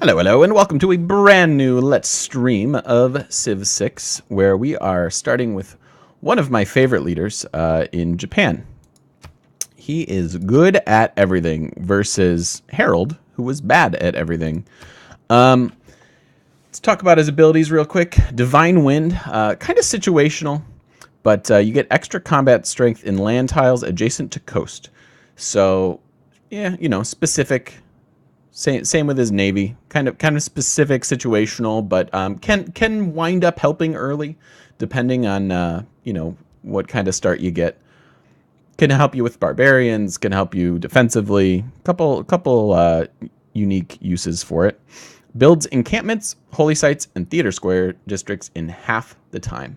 Hello, hello, and welcome to a brand new Let's Stream of Civ 6, where we are starting with one of my favorite leaders in Japan. He is good at everything versus Harold, who was bad at everything. Let's talk about his abilities real quick. Divine Wind, kind of situational, but you get extra combat strength in land tiles adjacent to coast. So, yeah, you know, specific. Same with his navy, kind of specific, situational, but can wind up helping early, depending on you know, what kind of start you get. Can help you with barbarians, can help you defensively. Couple unique uses for it. Builds encampments, holy sites, and theater square districts in half the time.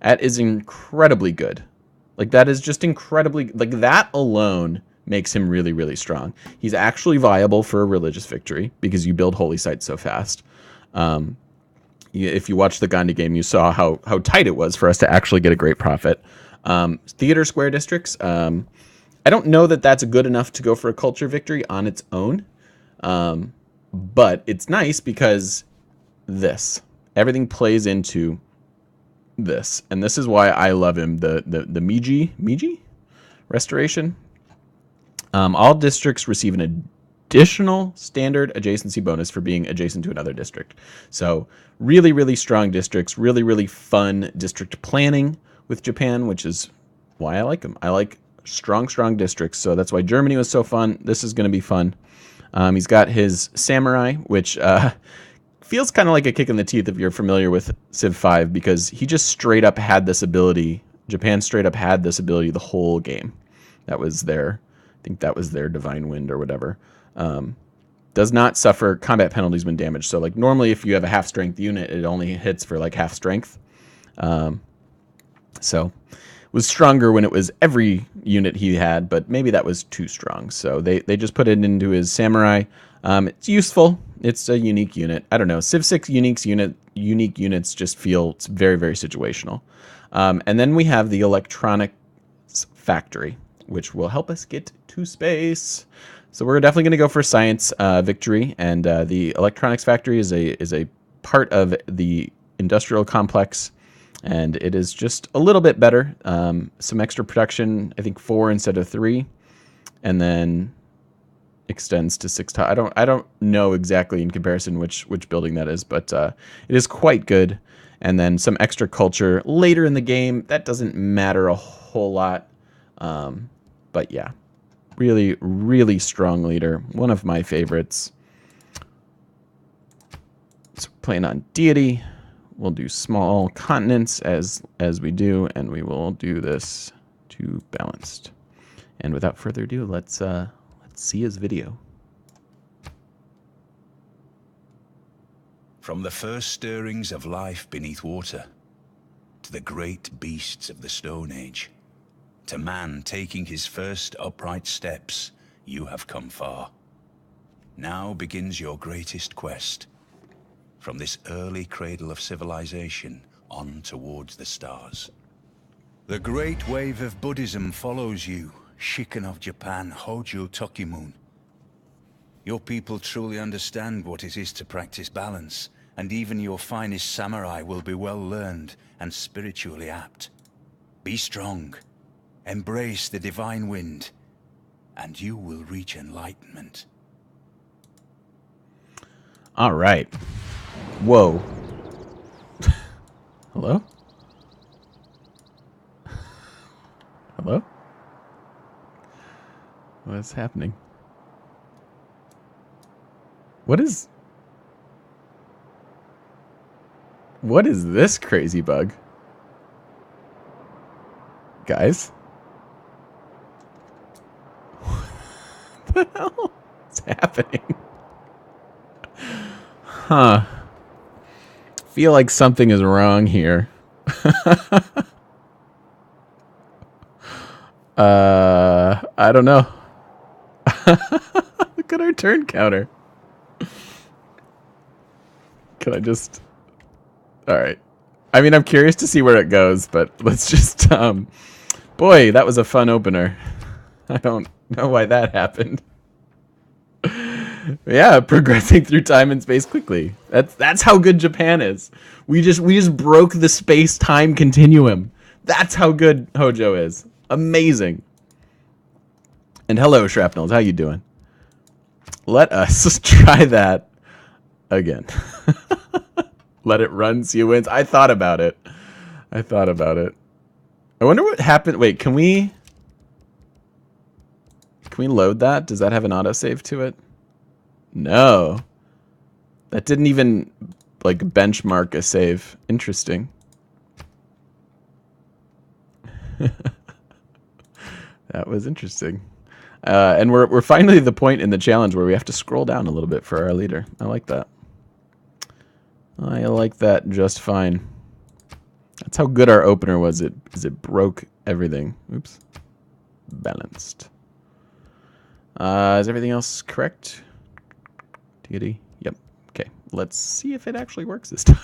That is incredibly good. Like, that is just incredibly, like, that alone makes him really, really strong. He's actually viable for a religious victory because you build holy sites so fast. If you watched the Gandhi game, you saw how tight it was for us to actually get a great profit. Theater square districts, I don't know that that's good enough to go for a culture victory on its own, but it's nice because everything plays into this, and this is why I love him. The Miji restoration. All districts receive an additional standard adjacency bonus for being adjacent to another district. So really, really strong districts, really, really fun district planning with Japan, which is why I like them. I like strong districts. So that's why Germany was so fun. This is going to be fun. He's got his samurai, which feels kind of like a kick in the teeth if you're familiar with Civ 5, because he just straight up had this ability. Japan straight up had this ability the whole game. That was their... I think that was their Divine Wind or whatever. Does not suffer combat penalties when damaged. So, like, normally if you have a half strength unit, it only hits for like half strength. So was stronger when it was every unit he had, but maybe that was too strong. So they just put it into his samurai. It's useful. It's a unique unit. I don't know. Civ 6 unique units just feel very, very situational. And then we have the electronics factory, which will help us get to space. So we're definitely going to go for science victory, and the electronics factory is a part of the industrial complex, and it is just a little bit better. Some extra production, I think 4 instead of 3, and then extends to 6 tiles. I don't know exactly in comparison which building that is, but it is quite good. And then some extra culture later in the game. That doesn't matter a whole lot. But yeah, really, really strong leader. One of my favorites. So playing on deity. We'll do small continents as we do, and we will do this to balanced. And without further ado, let's see his video. From the first stirrings of life beneath water, to the great beasts of the Stone Age, to man taking his first upright steps, you have come far. Now begins your greatest quest. From this early cradle of civilization on towards the stars. The great wave of Buddhism follows you, Shikan of Japan, Hojo Tokimun. Your people truly understand what it is to practice balance, and even your finest samurai will be well learned and spiritually apt. Be strong. Embrace the divine wind, and you will reach enlightenment. All right. Whoa. Hello? Hello? What's happening? What is this crazy bug? Guys? What the hell is happening? Huh. Feel like something is wrong here. I don't know. Look at our turn counter. Can I just... Alright. I mean, I'm curious to see where it goes, but let's just... Boy, that was a fun opener. I don't know why that happened. Yeah, progressing through time and space quickly. That's how good Japan is. We just broke the space-time continuum. That's how good Hojo is. Amazing. And hello, Shrapnels. How you doing? Let us try that again. Let it run, see who wins. I thought about it. I wonder what happened. Wait, can we load that? Does that have an autosave to it? No. That didn't even like benchmark a save. Interesting. That was interesting. And we're finally at the point in the challenge where we have to scroll down a little bit for our leader. I like that. I like that just fine. That's how good our opener was. It broke everything. Oops. Balanced. Is everything else correct? Deity. Yep. Okay. Let's see if it actually works this time.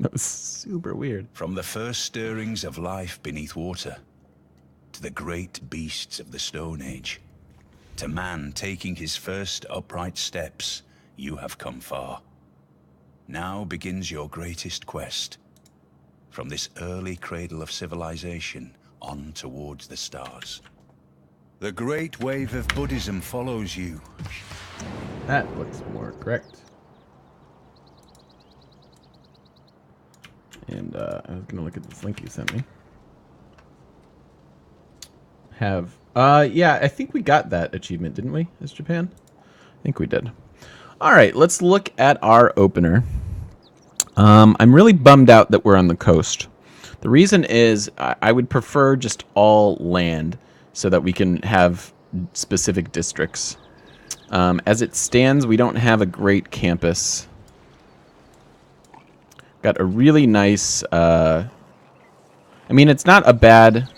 That was super weird. From the first stirrings of life beneath water, to the great beasts of the Stone Age, to man taking his first upright steps, you have come far. Now begins your greatest quest. From this early cradle of civilization on towards the stars. The great wave of Buddhism follows you. That looks more correct. And I was gonna look at this link you sent me. Yeah, I think we got that achievement, didn't we, as Japan? I think we did. All right, let's look at our opener. I'm really bummed out that we're on the coast. The reason is I would prefer just all land so that we can have specific districts. As it stands, we don't have a great campus. Got a really nice... I mean, it's not a bad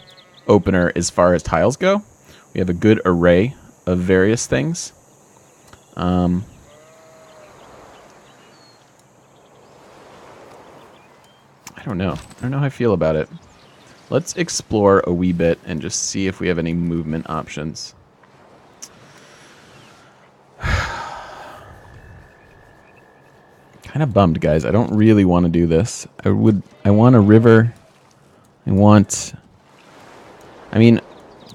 opener as far as tiles go. We have a good array of various things. I don't know. I don't know how I feel about it. Let's explore a wee bit and just see if we have any movement options. Kind of bummed, guys. I don't really want to do this. I want a river. I mean,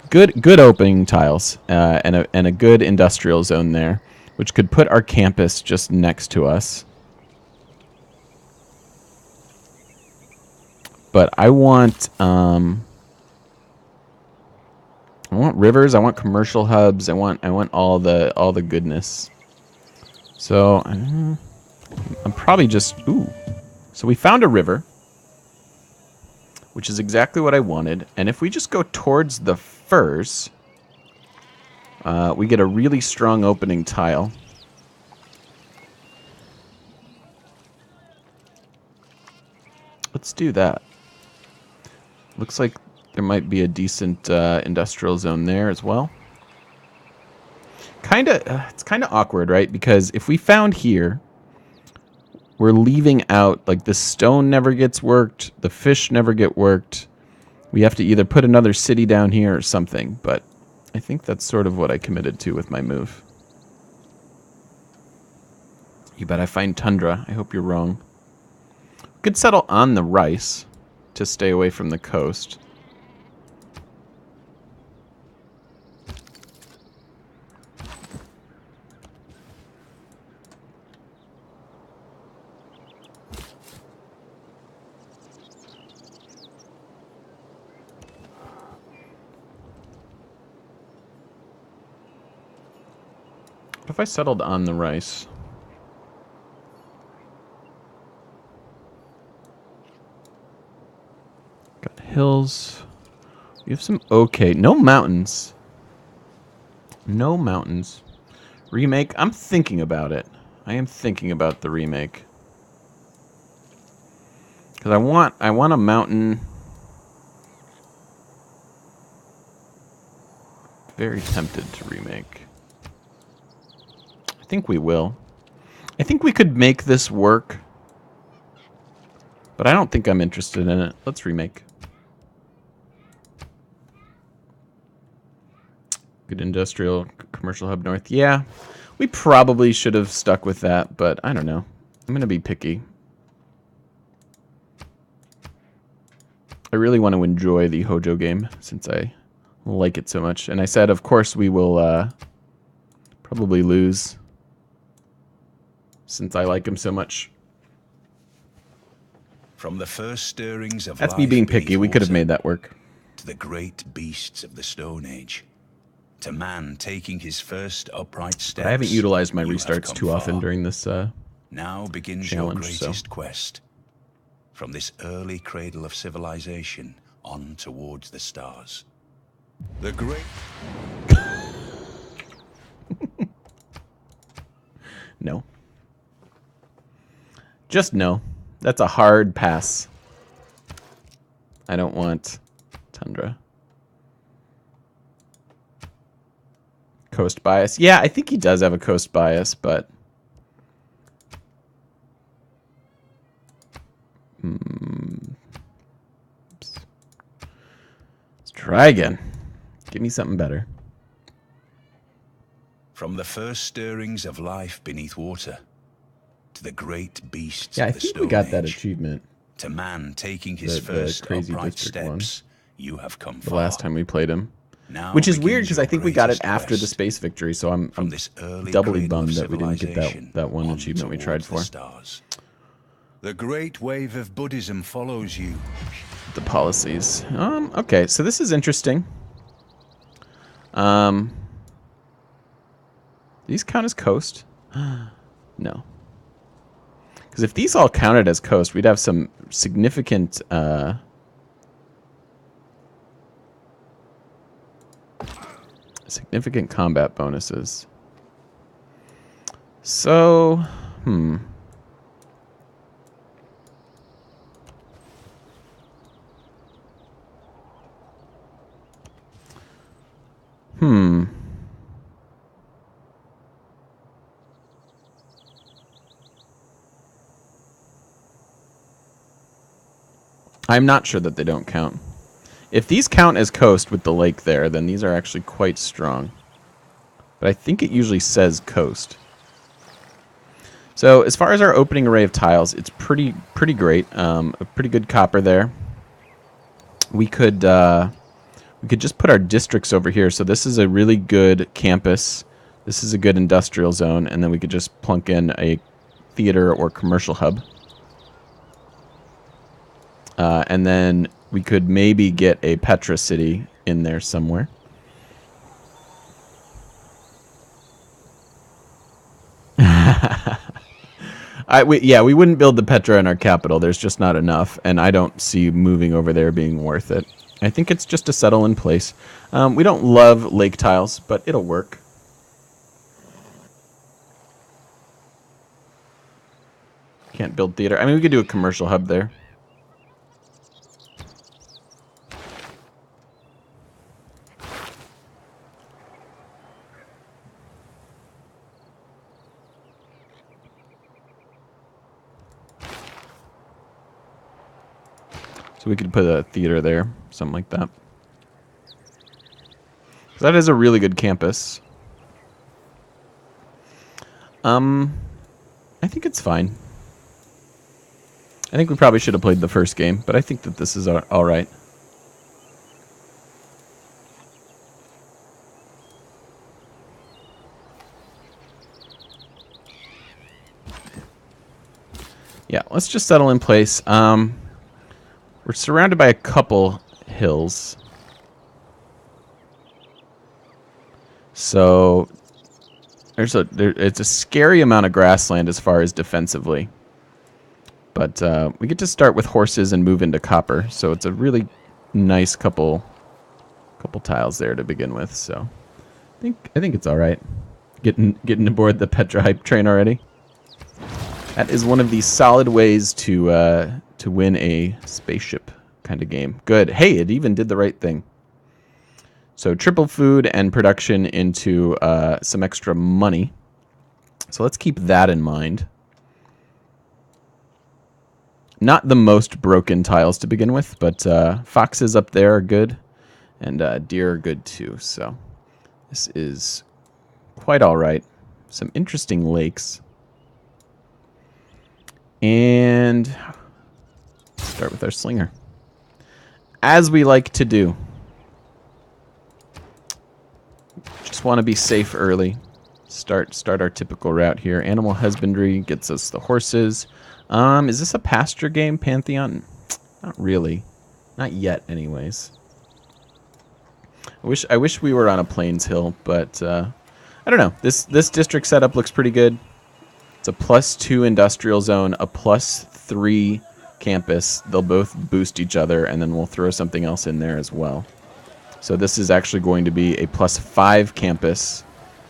good opening tiles and a good industrial zone there, which could put our campus just next to us. But I want rivers. I want commercial hubs. I want all the goodness. So I'm probably just So we found a river, which is exactly what I wanted. And if we just go towards the firs, we get a really strong opening tile. Let's do that. Looks like there might be a decent industrial zone there as well. It's kind of awkward, right? Because if we found here, we're leaving out, like, the stone never gets worked, the fish never get worked. We have to either put another city down here or something, but I think that's sort of what I committed to with my move. You bet I find tundra. I hope you're wrong. We could settle on the rice to stay away from the coast. What if I settled on the rice? Got hills. We have some okay. No mountains. No mountains. Remake? I'm thinking about it. I am thinking about the remake. Because I want a mountain. Very tempted to remake. I think we will. I think we could make this work. But I don't think I'm interested in it. Let's remake. Good industrial commercial hub north. Yeah. We probably should have stuck with that, but I don't know. I'm going to be picky. I really want to enjoy the Hojo game since I like it so much. And I said, of course, we will probably lose since I like him so much. From the first stirrings of That's me being picky. We could have made that work. To the great beasts of the Stone Age. To man taking his first upright steps. But I haven't utilized my restarts too often during this now begins challenge, your greatest quest. From this early cradle of civilization on towards the stars. The great... No. Just no. That's a hard pass. I don't want Tundra. Coast bias. Yeah, I think he does have a coast bias, but... Oops. Let's try again. Give me something better. From the first stirrings of life beneath water, to the great beasts yeah, of the Stone Age. Stone We got that Age, achievement. to man taking his first upright steps, you have come far. The last time we played him. Now Which is weird because I your think we got it greatest after the quest. space victory, so I'm From this early doubly cradle of bummed that we didn't get civilization that one on achievement we tried towards for. the stars. The great wave of Buddhism follows you. The policies. Okay, so this is interesting. These count as coast? No. Because if these all counted as coast, we'd have some significant significant combat bonuses. So, I'm not sure that they don't count. If these count as coast with the lake there, then these are actually quite strong. But I think it usually says coast. So as far as our opening array of tiles, it's pretty great. A pretty good copper there. We could just put our districts over here. So this is a really good campus. This is a good industrial zone, and then we could just plunk in a theater or commercial hub. And then we could maybe get a Petra city in there somewhere. We wouldn't build the Petra in our capital. There's just not enough, and I don't see moving over there being worth it. I think it's just to settle in place. We don't love lake tiles, but it'll work. Can't build theater. I mean, we could do a commercial hub there. So we could put a theater there, something like that. That is a really good campus. I think it's fine. I think we probably should have played the first game, but I think that this is all right. Yeah, let's just settle in place. We're surrounded by a couple hills. So it's a scary amount of grassland as far as defensively. But we get to start with horses and move into copper. So it's a really nice couple tiles there to begin with. So I think it's all right. Getting aboard the Petra hype train already. That is one of the solid ways to win a spaceship kind of game. Good. Hey, it even did the right thing. So triple food and production into some extra money. So let's keep that in mind. Not the most broken tiles to begin with, but foxes up there are good, and deer are good too. So this is quite all right. some interesting lakes. And start with our slinger, as we like to do. Just want to be safe early. Start our typical route here. Animal husbandry gets us the horses. Is this a pasture game, Pantheon? Not really. Not yet, anyways. I wish we were on a plains hill, but I don't know. This district setup looks pretty good. It's a +2 industrial zone, a +3 campus. They'll both boost each other, and then we'll throw something else in there as well. So this is actually going to be a +5 campus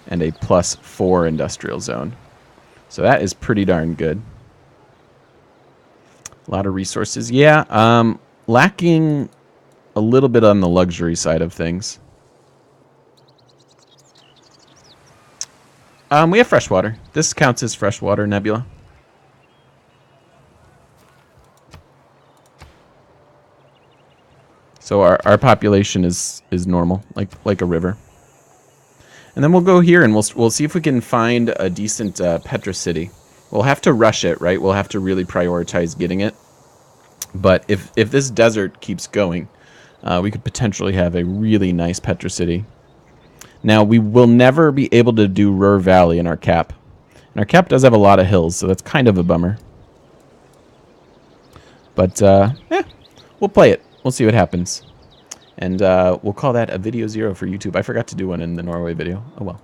and a +4 industrial zone. So that is pretty darn good. A lot of resources. Yeah, lacking a little bit on the luxury side of things. We have freshwater. This counts as freshwater nebula. So our population is normal, like a river. And then we'll go here and we'll see if we can find a decent Petra city. We'll have to rush it, right? We'll have to really prioritize getting it. But if this desert keeps going, we could potentially have a really nice Petra city. Now, we will never be able to do Ruhr Valley in our cap. And our cap does have a lot of hills, so that's kind of a bummer. But, we'll play it. We'll see what happens. And we'll call that a video 0 for YouTube. I forgot to do one in the Norway video. Oh well.